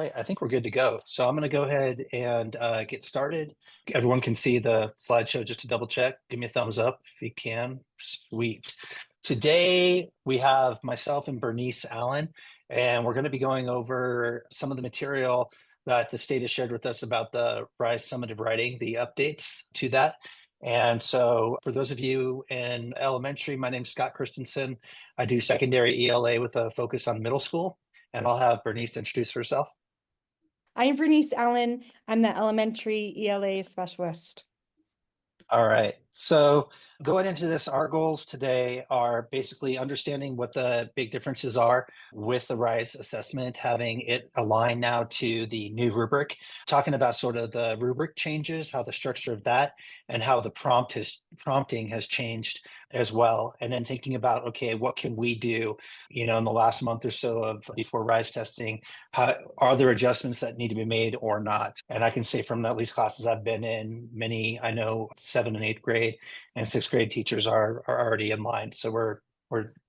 right, I think we're good to go. So I'm going to go ahead and get started. Everyone can see the slideshow just to double check. Give me a thumbs up if you can. Sweet. Today we have myself and Bernice Allen, and we're going to be going over some of the material that the state has shared with us about the Rise Summative Writing, the updates to that. And so for those of you in elementary, my name's Scott Christensen. I do secondary ELA with a focus on middle school. And I'll have Bernice introduce herself. I'm Bernice Allen. I'm the elementary ELA specialist. All right. So going into this, our goals today are basically understanding what the big differences are with the RISE assessment, having it align now to the new rubric, talking about sort of the rubric changes, how the structure of that, and how the prompting has changed as well. And then thinking about, okay, what can we do, in the last month or so of before RISE testing, how are there adjustments that need to be made or not? And I can say from at least classes I've been in, many, I know 7th and 8th grade and 6th grade teachers are already in line. So we're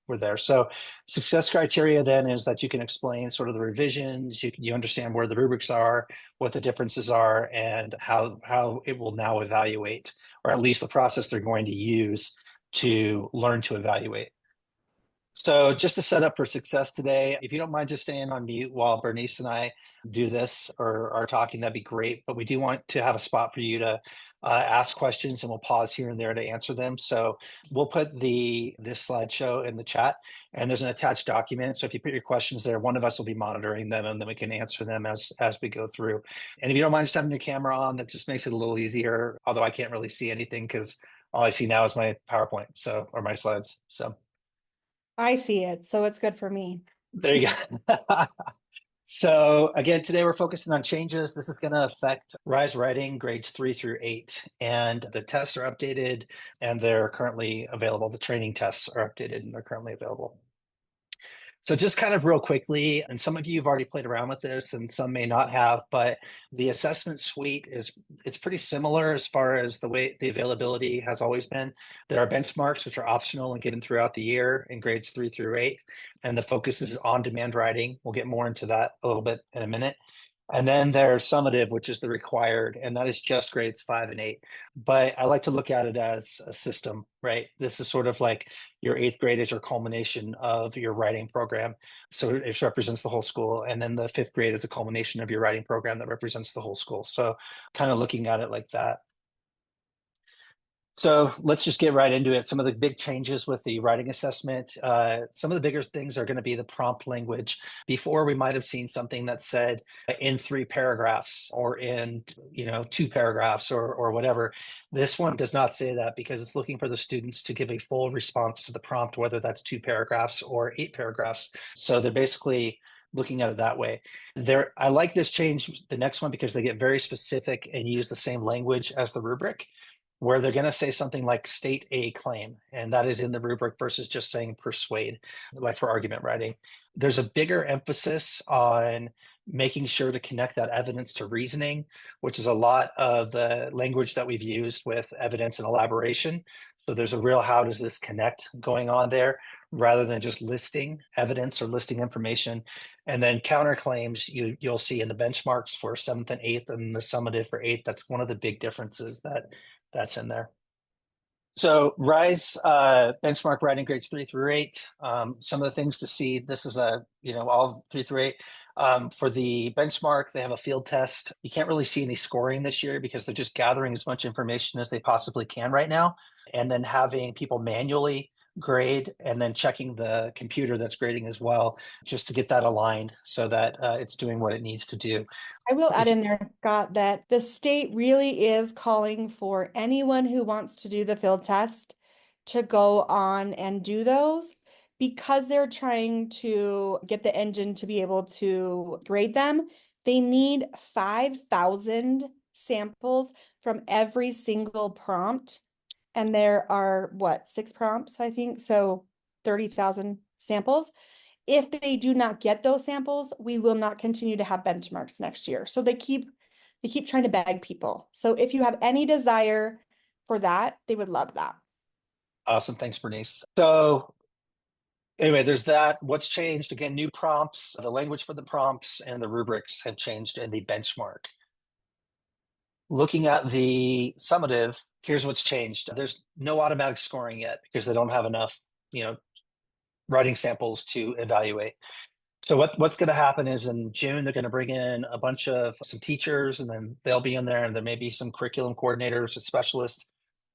there. So success criteria then is that you can explain sort of the revisions, you understand where the rubrics are, what the differences are, and how it will now evaluate, or at least the process they're going to use to learn to evaluate. So just to set up for success today, if you don't mind just staying on mute while Bernice and I do this or are talking, that'd be great. But we do want to have a spot for you to ask questions, and we'll pause here and there to answer them. So we'll put this slideshow in the chat, and there's an attached document. So if you put your questions there, one of us will be monitoring them, and then we can answer them as we go through. And if you don't mind just having your camera on, that just makes it a little easier. Although I can't really see anything because all I see now is my PowerPoint, or my slides. So. I see it, so it's good for me. There you go. So again, today we're focusing on changes. This is going to affect RISE Writing grades 3 through 8. And the tests are updated and they're currently available. The training tests are updated and they're currently available. So just kind of real quickly, and some of you have already played around with this and some may not have, but the assessment suite it's pretty similar as far as the way the availability has always been. There are benchmarks, which are optional and given throughout the year in grades 3 through 8. And the focus is on demand writing. We'll get more into that a little bit in a minute. And then there's summative, which is the required, and that is just grades 5 and 8. But I like to look at it as a system, right? This is sort of like your 8th grade is your culmination of your writing program. So it represents the whole school. And then the 5th grade is a culmination of your writing program that represents the whole school. So kind of looking at it like that. So let's just get right into it. Some of the big changes with the writing assessment. Some of the bigger things are going to be the prompt language. Before, we might have seen something that said in 3 paragraphs or in 2 paragraphs or whatever. This one does not say that because it's looking for the students to give a full response to the prompt, whether that's 2 paragraphs or 8 paragraphs. So they're basically looking at it that way. I like this change, the next one, because they get very specific and use the same language as the rubric, where they're going to say something like state a claim, and that is in the rubric versus just saying persuade, like for argument writing. There's a bigger emphasis on making sure to connect that evidence to reasoning, which is a lot of the language that we've used with evidence and elaboration. So there's a real how does this connect going on there, rather than just listing evidence or listing information. And then counterclaims you'll see in the benchmarks for 7th and 8th and the summative for 8th. That's one of the big differences that's in there. So RISE benchmark writing grades 3 through 8. Some of the things to see, this is all 3 through 8. For the benchmark, they have a field test. You can't really see any scoring this year because they're just gathering as much information as they possibly can right now, and then having people manually grade and then checking the computer that's grading as well, just to get that aligned so that it's doing what it needs to do. I will add in there, Scott, that the state really is calling for anyone who wants to do the field test to go on and do those, because they're trying to get the engine to be able to grade them. They need 5,000 samples from every single prompt. And there are, 6 prompts, I think, so 30,000 samples. If they do not get those samples, we will not continue to have benchmarks next year. So they keep trying to beg people. So if you have any desire for that, they would love that. Awesome. Thanks, Bernice. So Anyway, there's that. What's changed? Again, new prompts, the language for the prompts and the rubrics have changed in the benchmark. Looking at the summative, here's what's changed. There's no automatic scoring yet because they don't have enough, you know, writing samples to evaluate. So what's going to happen is in June, they're going to bring in a bunch of some teachers, and then they'll be in there, and there may be some curriculum coordinators or specialists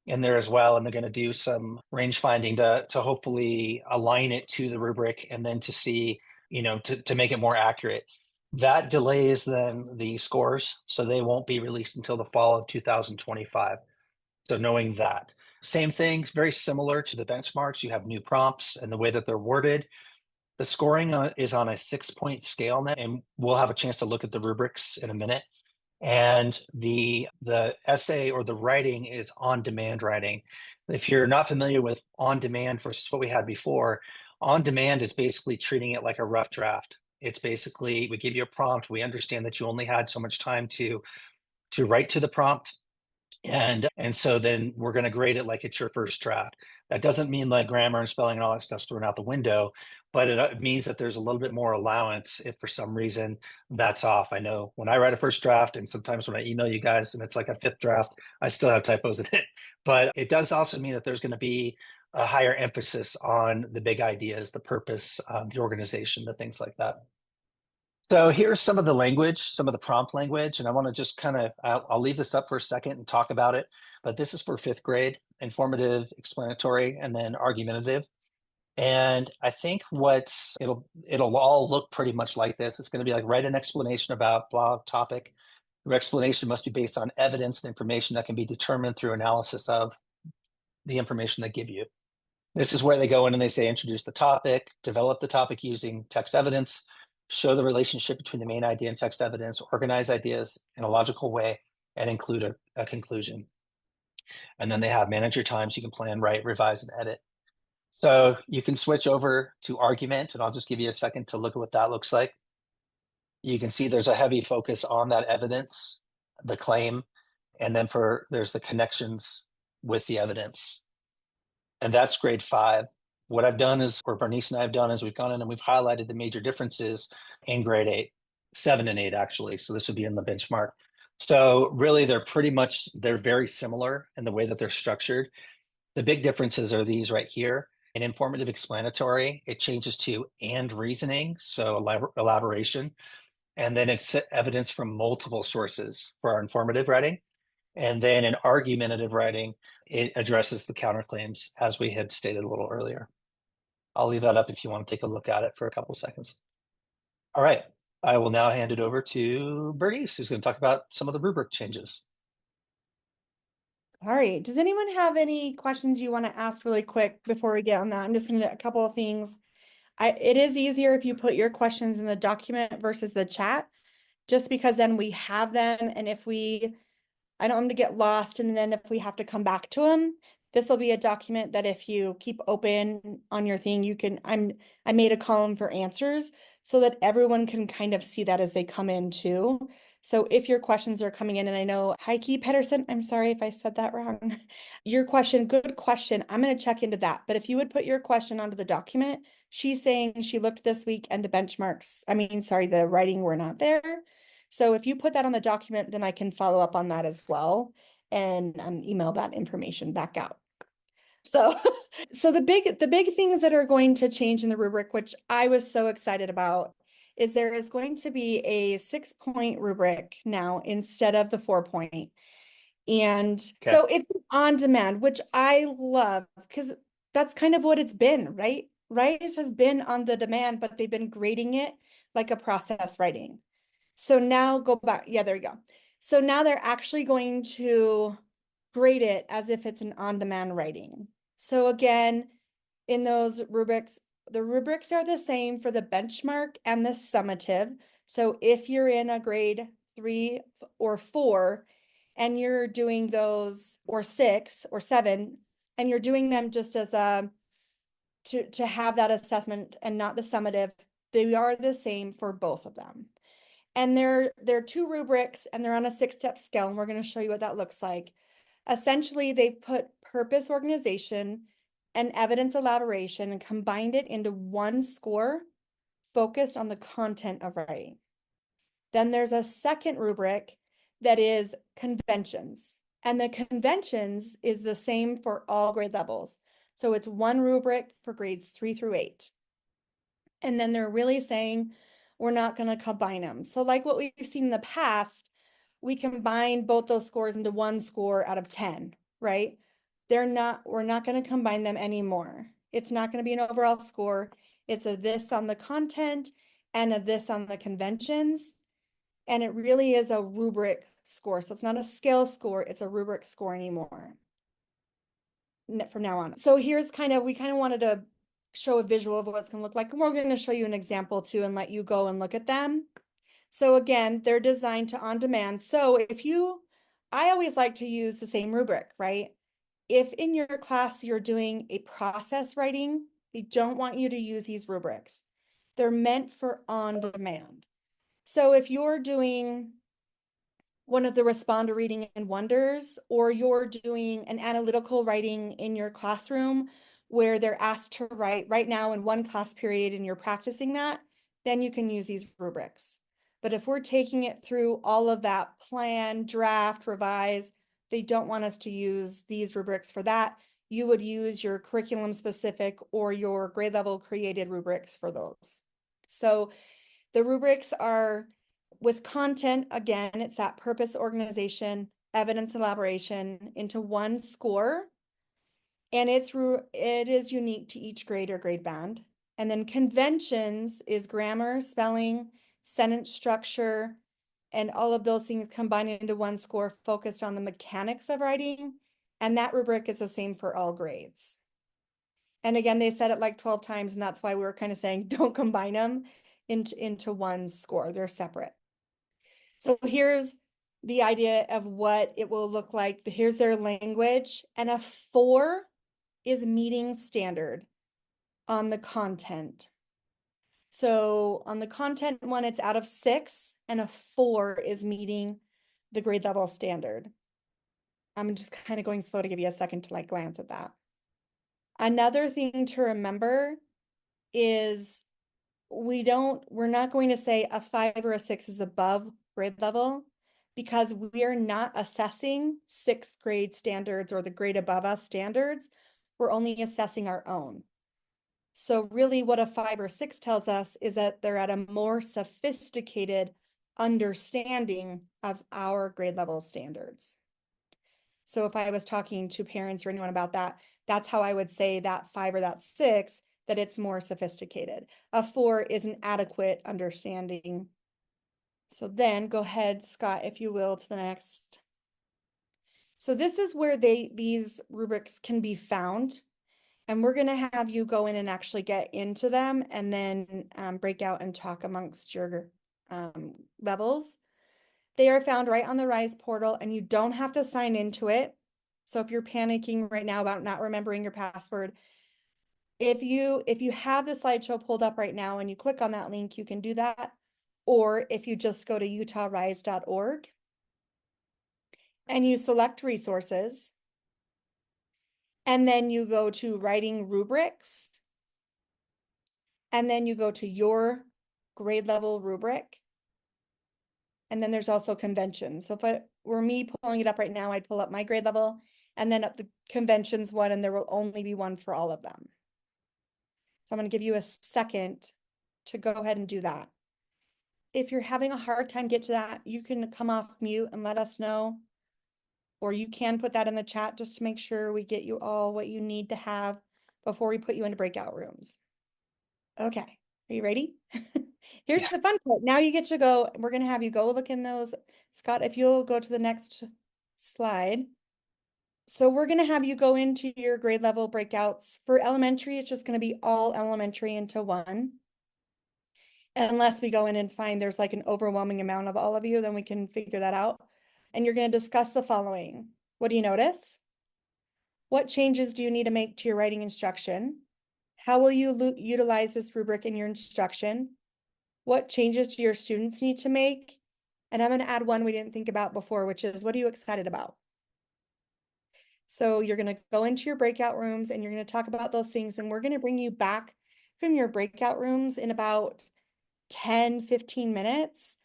in there as well. And they're going to do some range finding to hopefully align it to the rubric and then to see, to make it more accurate. That delays then the scores, so they won't be released until the fall of 2025. So knowing that. Same thing, very similar to the benchmarks. You have new prompts and the way that they're worded. The scoring is on a 6-point scale now, and we'll have a chance to look at the rubrics in a minute. And the essay or the writing is on-demand writing. If you're not familiar with on-demand versus what we had before, on-demand is basically treating it like a rough draft. It's basically, we give you a prompt. We understand that you only had so much time to write to the prompt. And so then we're going to grade it like it's your first draft. That doesn't mean like grammar and spelling and all that stuff's thrown out the window, but it means that there's a little bit more allowance if for some reason that's off. I know when I write a first draft, and sometimes when I email you guys and it's like a fifth draft, I still have typos in it. But it does also mean that there's going to be a higher emphasis on the big ideas, the purpose, the organization, the things like that. So here's some of the language, some of the prompt language, and I want to just I'll leave this up for a second and talk about it. But this is for fifth grade: informative, explanatory, and then argumentative. And I think it'll all look pretty much like this. It's going to be like write an explanation about blah topic. Your explanation must be based on evidence and information that can be determined through analysis of the information they give you. This is where they go in and they say introduce the topic, develop the topic using text evidence, show the relationship between the main idea and text evidence, organize ideas in a logical way, and include a conclusion. And then they have manage your time so you can plan, write, revise, and edit. So you can switch over to argument, and I'll just give you a second to look at what that looks like. You can see there's a heavy focus on that evidence, the claim, and then there's the connections with the evidence. And that's grade 5. What I've done is, or Bernice and I have done, is we've gone in and we've highlighted the major differences in grade 8, 7 and 8 actually. So this would be in the benchmark. So really they're very similar in the way that they're structured. The big differences are these right here. In informative explanatory, it changes to and reasoning, so elaboration. And then it's evidence from multiple sources for our informative writing. And then in argumentative writing, it addresses the counterclaims as we had stated a little earlier. I'll leave that up if you want to take a look at it for a couple seconds. All right. I will now hand it over to Bernice, who's going to talk about some of the rubric changes. All right. Does anyone have any questions you want to ask really quick before we get on that? I'm just going to do a couple of things. It is easier if you put your questions in the document versus the chat, just because then we have them. And I don't want them to get lost. And then if we have to come back to them, this will be a document that if you keep open on your thing, I made a column for answers so that everyone can kind of see that as they come in too. So if your questions are coming in, and I know, hi, Key Pedersen, I'm sorry if I said that wrong. Your question, good question. I'm going to check into that. But if you would put your question onto the document, she's saying she looked this week and the benchmarks, the writing were not there. So if you put that on the document, then I can follow up on that as well and email that information back out. So, so the big things that are going to change in the rubric, which I was so excited about, is there is going to be a 6-point rubric now instead of the 4-point. And Okay. so it's on demand, which I love because that's kind of what it's been, right? Rise has been on the demand, but they've been grading it like a process writing. So now go back. Yeah, there you go. So now they're actually going to grade it as if it's an on-demand writing. So again, in those rubrics, the rubrics are the same for the benchmark and the summative. So if you're in a grade 3 or 4 and you're doing those, or 6 or 7, and you're doing them just as to have that assessment and not the summative, they are the same for both of them. And they're 2 rubrics and they're on a 6-step scale, and we're going to show you what that looks like. Essentially, they've put purpose, organization, and evidence elaboration and combined it into one score focused on the content of writing. Then there's a second rubric that is conventions. And the conventions is the same for all grade levels. So it's one rubric for grades 3 through 8. And then they're really saying we're not going to combine them. So like what we've seen in the past, we combine both those scores into one score out of 10, right? We're not going to combine them anymore. It's not going to be an overall score. It's a this on the content and a this on the conventions. And it really is a rubric score. So it's not a scale score, it's a rubric score anymore from now on. So here's we kind of wanted to show a visual of what it's going to look like. And we're going to show you an example too and let you go and look at them. So again, they're designed to on demand. So I always like to use the same rubric, right? If in your class you're doing a process writing, we don't want you to use these rubrics. They're meant for on demand. So if you're doing one of the responder reading and wonders, or you're doing an analytical writing in your classroom where they're asked to write right now in one class period and you're practicing that, then you can use these rubrics. But if we're taking it through all of that plan, draft, revise, they don't want us to use these rubrics for that. You would use your curriculum specific or your grade level created rubrics for those. So the rubrics are with content, again, it's that purpose, organization, evidence, elaboration into one score. And it is unique to each grade or grade band. And then conventions is grammar, spelling, sentence structure, and all of those things combined into one score focused on the mechanics of writing. And that rubric is the same for all grades. And again, they said it like 12 times, and that's why we were kind of saying don't combine them into one score. They're separate. So here's the idea of what it will look like. Here's their language, and a 4 is meeting standard on the content. So on the content one, it's out of 6, and a 4 is meeting the grade level standard. I'm just kind of going slow to give you a second to glance at that. Another thing to remember is we're not going to say a 5 or a 6 is above grade level because we are not assessing 6th grade standards or the grade above us standards. We're only assessing our own. So really what a 5 or 6 tells us is that they're at a more sophisticated understanding of our grade level standards. So if I was talking to parents or anyone about that, that's how I would say that 5 or that 6, that it's more sophisticated. A 4 is an adequate understanding. So then go ahead, Scott, if you will, to the next. So this is where these rubrics can be found. And we're going to have you go in and actually get into them and then break out and talk amongst your levels. They are found right on the RISE portal, and you don't have to sign into it. So if you're panicking right now about not remembering your password, if you have the slideshow pulled up right now and you click on that link, you can do that. Or if you just go to utahrise.org and you select resources, and then you go to writing rubrics, and then you go to your grade level rubric. And then there's also conventions. So if it were me pulling it up right now, I'd pull up my grade level and then up the conventions one, and there will only be one for all of them. So I'm going to give you a second to go ahead and do that. If you're having a hard time get to that, you can come off mute and let us know. Or you can put that in the chat just to make sure we get you all what you need to have before we put you into breakout rooms. Okay, are you ready? Here's Yeah. the fun part. Now you get to go, we're going to have you go look in those. Scott, if you'll go to the next slide. So we're going to have you go into your grade level breakouts. For elementary, it's just going to be all elementary into one. Unless we go in and find there's an overwhelming amount of all of you, then we can figure that out. And you're going to discuss the following. What do you notice? What changes do you need to make to your writing instruction? How will you utilize this rubric in your instruction? What changes do your students need to make? And I'm going to add one we didn't think about before, which is what are you excited about? So you're going to go into your breakout rooms and you're going to talk about those things. And we're going to bring you back from your breakout rooms in about 10, 15 minutes.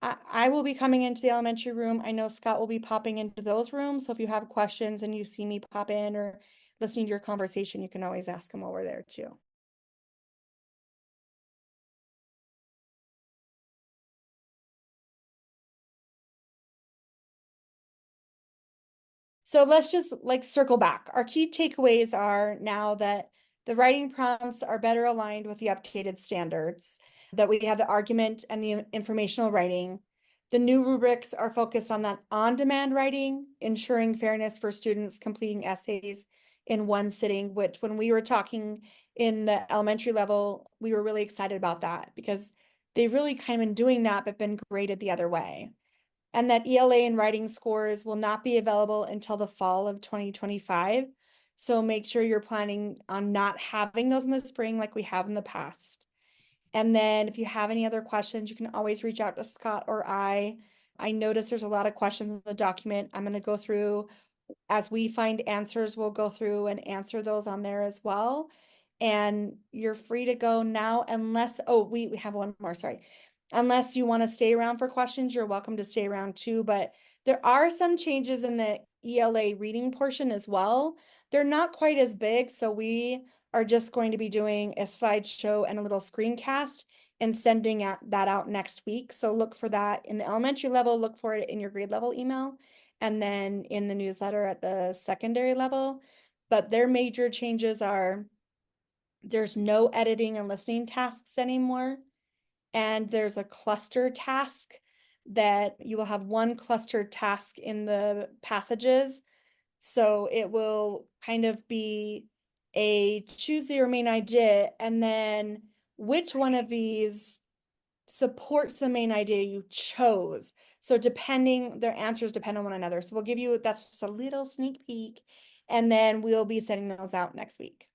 I will be coming into the elementary room. I know Scott will be popping into those rooms. So if you have questions and you see me pop in or listening to your conversation, you can always ask him while we're there too. So let's just like circle back. Our key takeaways are now that the writing prompts are better aligned with the updated standards, that we have the argument and the informational writing. The new rubrics are focused on that on-demand writing, ensuring fairness for students completing essays in one sitting, which when we were talking in the elementary level, we were really excited about that because they've really kind of been doing that, but been graded the other way. And that ELA and writing scores will not be available until the fall of 2025. So make sure you're planning on not having those in the spring like we have in the past. And then if you have any other questions, you can always reach out to Scott or I. I notice there's a lot of questions in the document. I'm going to go through as we find answers, we'll go through and answer those on there as well. And you're free to go now unless, oh, we have one more, sorry. Unless you want to stay around for questions, you're welcome to stay around too. But there are some changes in the ELA reading portion as well. They're not quite as big, so we are just going to be doing a slideshow and a little screencast and sending that out next week. So look for that in the elementary level, look for it in your grade level email, and then in the newsletter at the secondary level. But their major changes are there's no editing and listening tasks anymore. And there's a cluster task that you will have one clustered task in the passages. So it will kind of be a choose your main idea, and then which one of these supports the main idea you chose. So depending, their answers depend on one another. So we'll give you, that's just a little sneak peek, and then we'll be sending those out next week.